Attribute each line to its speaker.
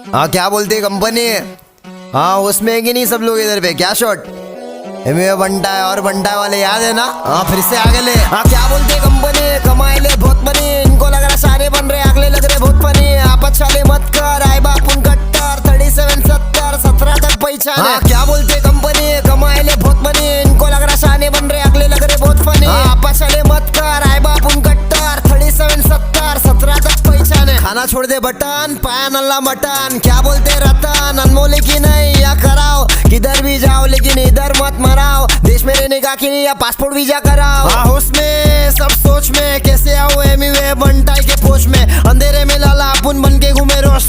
Speaker 1: हाँ क्या बोलते है कंपनी? हाँ उसमें है कि नहीं सब लोग इधर पे? क्या शॉट बंटा है और बंटा वाले याद है ना? हाँ फिर से आगे ले। हाँ क्या बोलते है कंपनी? कमाए ले बहुत मनी, इनको लग रहा सारे बन रहे, अगले लग रहे बहुत फनी। आपस चाले मत कर, आए बापुन कट्टर 37 70 17 तक पहचान। हाँ क्या बोलते है कंपनी? कमाए ले बहुत मनी, इनको लग रहा सारे बन रहे, अगले लग रहे बहुत फनी। आपस चाले मत कर, आए बापुन कट्टर 37 70 17 तक पहचान है। खाना छोड़ दे बटन, पाया नल्ला मटन। क्या बोलते रतन? अनमोल की नहीं या कराओ, किधर भी जाओ लेकिन इधर मत मराओ। देश में रहने का कि नहीं या पासपोर्ट वीजा कराओ।